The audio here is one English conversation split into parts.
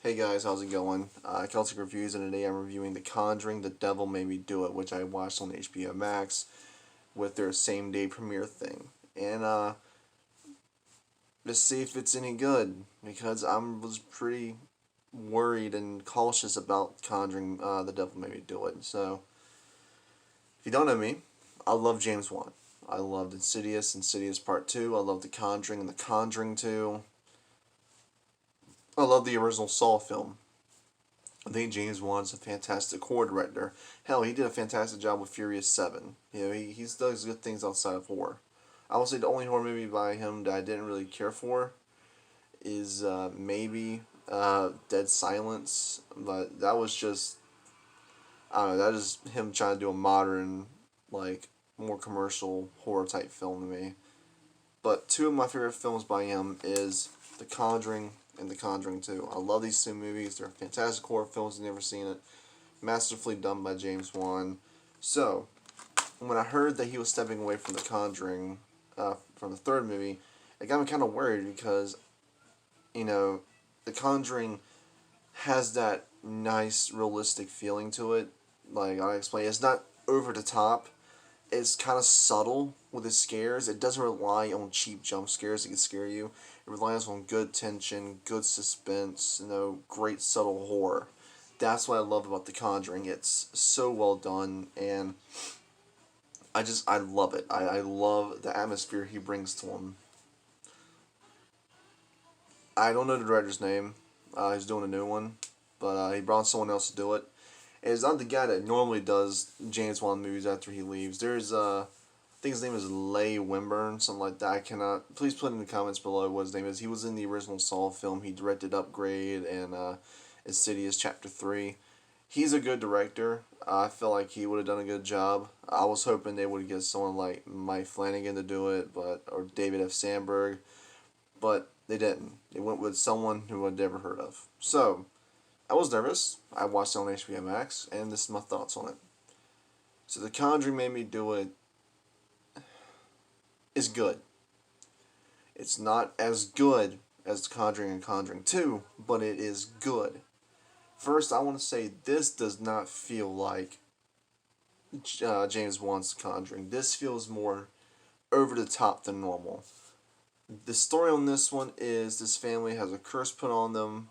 Hey guys, how's it going? Celtic Reviews, and today I'm reviewing The Conjuring, The Devil Made Me Do It, which I watched on HBO Max with their same day premiere thing. And let's see if it's any good, because I was pretty worried and cautious about Conjuring, The Devil Made Me Do It. So, if you don't know me, I love James Wan. I loved Insidious Part 2, I love The Conjuring and The Conjuring 2. I love the original Saw film. I think James Wan's a fantastic horror director. Hell, he did a fantastic job with Furious 7. He does good things outside of horror. I would say the only horror movie by him that I didn't really care for is maybe Dead Silence, but that was just, I don't know, that is him trying to do a modern, like, more commercial horror type film to me. But two of my favorite films by him is The Conjuring and The Conjuring 2. I love these two movies. They're fantastic horror films. I've never seen it. Masterfully done by James Wan. So, when I heard that he was stepping away from The Conjuring, from the third movie, it got me kind of worried because, The Conjuring has that nice, realistic feeling to it. Like I explained, it's not over the top. It's kind of subtle with the scares. It doesn't rely on cheap jump scares that can scare you. It relies on good tension, good suspense, great subtle horror. That's what I love about The Conjuring. It's so well done, and I love it. I love the atmosphere he brings to them. I don't know the director's name. He's doing a new one, but he brought someone else to do it. And it's not the guy that normally does James Wan movies after he leaves. There's I think his name is Leigh Wimburn, something like that. I cannot. Please put in the comments below what his name is. He was in the original Saw film. He directed Upgrade and Insidious Chapter 3. He's a good director. I feel like he would have done a good job. I was hoping they would get someone like Mike Flanagan to do it, or David F. Sandberg, but they didn't. They went with someone who I'd never heard of. So, I was nervous. I watched it on HBO Max, and this is my thoughts on it. So, The Conjuring Made Me Do It is good. It's not as good as Conjuring and Conjuring 2, but it is good. First, I want to say this does not feel like James Wan's Conjuring. This feels more over the top than normal. The story on this one is this family has a curse put on them,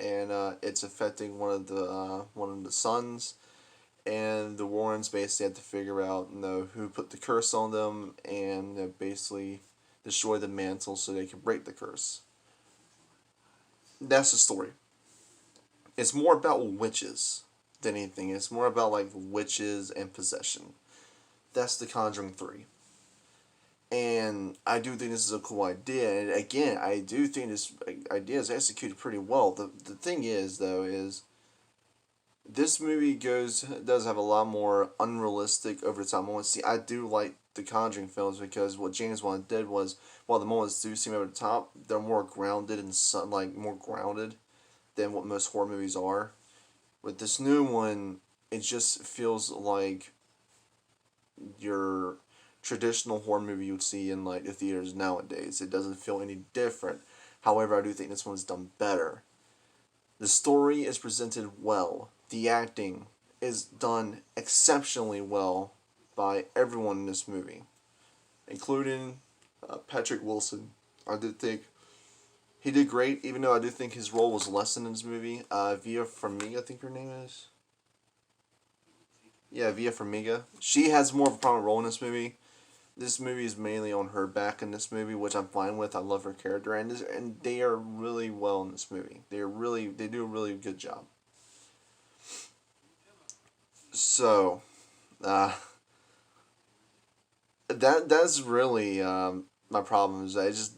and it's affecting one of the sons. And the Warrens basically have to figure out, who put the curse on them, and basically destroy the mantle so they can break the curse. That's the story. It's more about witches than anything. It's more about like witches and possession. That's The Conjuring 3. And I do think this is a cool idea. And again, I do think this idea is executed pretty well. The thing is, though, is this movie does have a lot more unrealistic over the top moments. See, I do like the Conjuring films because what James Wan did was, while the moments do seem over the top, they're more grounded and more grounded than what most horror movies are. With this new one, it just feels like your traditional horror movie you would see in like the theaters nowadays. It doesn't feel any different. However, I do think this one's done better. The story is presented well. The acting is done exceptionally well by everyone in this movie, including Patrick Wilson. I did think he did great, even though I do think his role was lessened in this movie. Via Farmiga, I think her name is. Yeah, Via Farmiga. She has more of a prominent role in this movie. This movie is mainly on her back in this movie, which I'm fine with. I love her character, and they are really well in this movie. They do a really good job. So, uh, that's really my problem. Is I just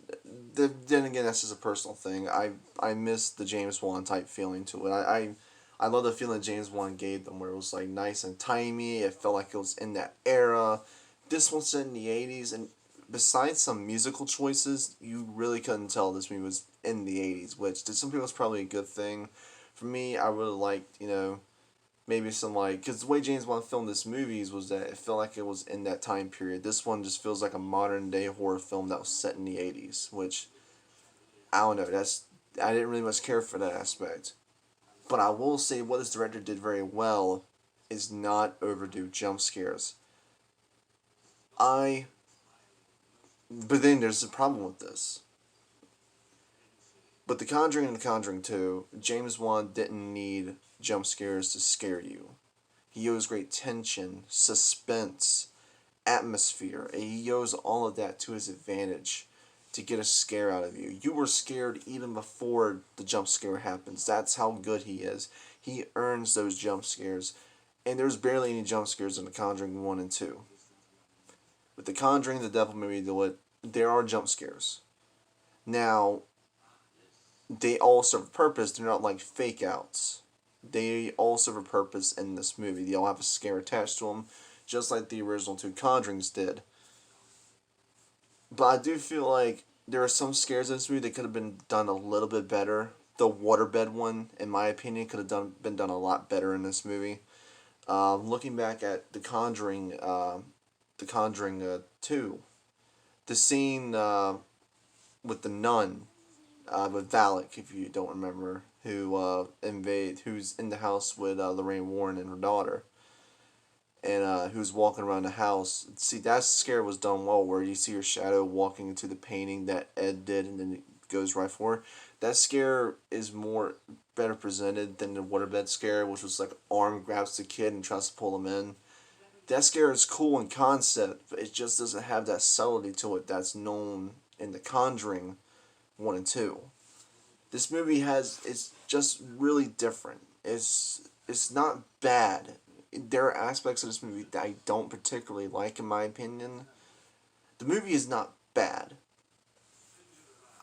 then again that's just a personal thing. I miss the James Wan type feeling to it. I love the feeling James Wan gave them, where it was like nice and timey. It felt like it was in that era. This one's set in the 80s, and besides some musical choices, you really couldn't tell this movie was in the 80s, which to some people is probably a good thing. For me, I really liked, maybe some like, because the way James Wan filmed this movies was that it felt like it was in that time period. This one just feels like a modern day horror film that was set in the 80s, which, I don't know, I didn't really much care for that aspect. But I will say what this director did very well is not overdo jump scares. I But then there's a problem with this. But The Conjuring and The Conjuring 2, James Wan didn't need jump scares to scare you. He used great tension, suspense, atmosphere, and he used all of that to his advantage to get a scare out of you. You were scared even before the jump scare happens. That's how good he is. He earns those jump scares. And there's barely any jump scares in The Conjuring 1 and 2. With The Conjuring, the Devil Made Me Do It, there are jump scares. Now, they all serve a purpose. They're not like fake outs. They all serve a purpose in this movie. They all have a scare attached to them, just like the original two Conjurings did. But I do feel like there are some scares in this movie that could have been done a little bit better. The waterbed one, in my opinion, could have been done a lot better in this movie. Looking back at The Conjuring 2, the scene with the nun, with Valak, if you don't remember, who's in the house with Lorraine Warren and her daughter, and who's walking around the house. See, that scare was done well, where you see her shadow walking into the painting that Ed did, and then it goes right for her. That scare is more better presented than the waterbed scare, which was like arm grabs the kid and tries to pull him in. That scare is cool in concept, but it just doesn't have that subtlety to it that's known in The Conjuring 1 and 2. This movie it's just really different. It's not bad. There are aspects of this movie that I don't particularly like, in my opinion. The movie is not bad.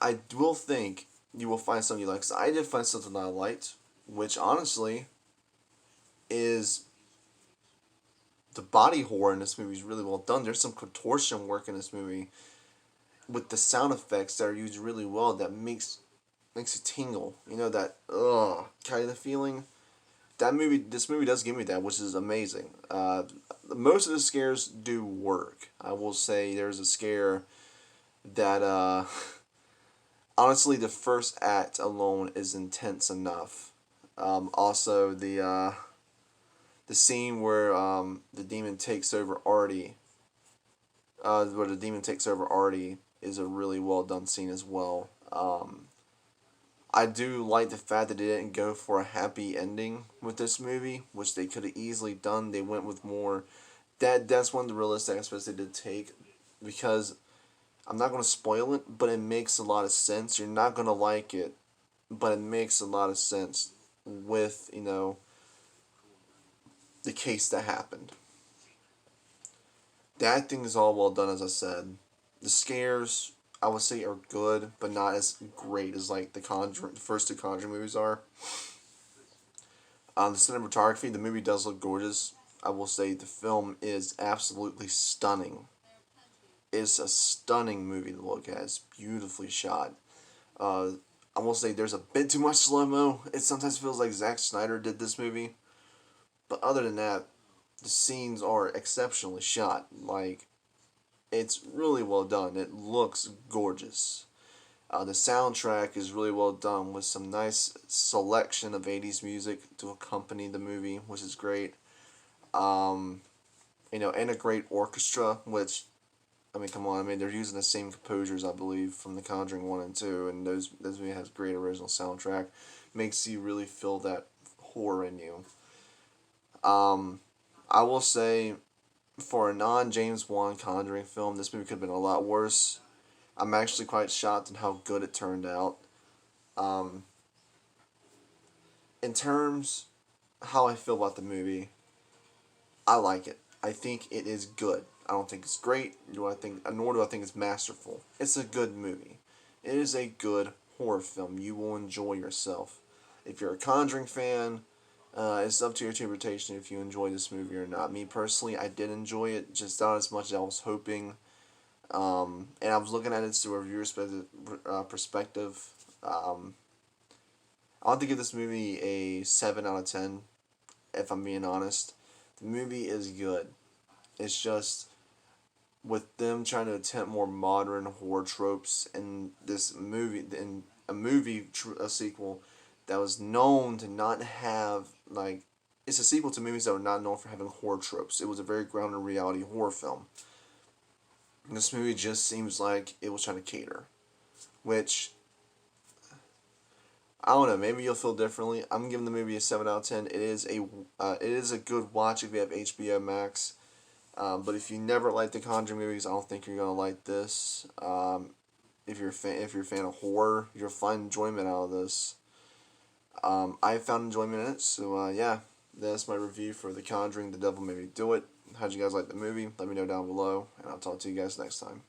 I will think you will find something you like. 'Cause I did find something that I liked, which honestly is the body horror in this movie is really well done. There's some contortion work in this movie with the sound effects that are used really well that makes you tingle. You know, that ugh kind of feeling. This movie does give me that, which is amazing. Most of the scares do work. I will say there's a scare that honestly the first act alone is intense enough. Also the scene where the demon takes over Artie, where the demon takes over Artie is a really well done scene as well. I do like the fact that they didn't go for a happy ending with this movie, which they could have easily done. They went with more. That's one of the realistic aspects they did take, because I'm not gonna spoil it, but it makes a lot of sense. You're not gonna like it, but it makes a lot of sense with the case that happened. The acting is all well done, as I said. The scares, I would say, are good, but not as great as like the first two Conjuring movies are. The cinematography, the movie does look gorgeous. I will say the film is absolutely stunning. It's a stunning movie to look at. It's beautifully shot. Uh, I will say there's a bit too much slow mo. It sometimes feels like Zack Snyder did this movie, but other than that, the scenes are exceptionally shot. Like, it's really well done. It looks gorgeous. The soundtrack is really well done with some nice selection of 80s music to accompany the movie, which is great. Um, and a great orchestra, which, I mean, come on, I mean, they're using the same composers, I believe, from The Conjuring 1 and 2, and those movie has great original soundtrack. Makes you really feel that horror in you. Um, I will say, for a non James Wan Conjuring film, this movie could have been a lot worse. I'm actually quite shocked at how good it turned out. Um, in terms how I feel about the movie, I like it. I think it is good. I don't think it's great, nor do I think it's masterful. It's a good movie. It is a good horror film. You will enjoy yourself. If you're a Conjuring fan, it's up to your interpretation if you enjoy this movie or not. Me personally, I did enjoy it, just not as much as I was hoping. And I was looking at it through a viewer's perspective. I want to give this movie a 7 out of 10, if I'm being honest. The movie is good. It's just with them trying to attempt more modern horror tropes in this movie, in a sequel, that was known to not have, like, it's a sequel to movies that were not known for having horror tropes. It was a very grounded reality horror film. And this movie just seems like it was trying to cater, which I don't know. Maybe you'll feel differently. I'm giving the movie a 7 out of 10. It is a good watch if you have HBO Max. But if you never liked the Conjuring movies, I don't think you're gonna like this. If you're a fan of horror, you'll find enjoyment out of this. I found enjoyment in it. So yeah, that's my review for The Conjuring. The Devil Made Me Do It. How'd you guys like the movie? Let me know down below, and I'll talk to you guys next time.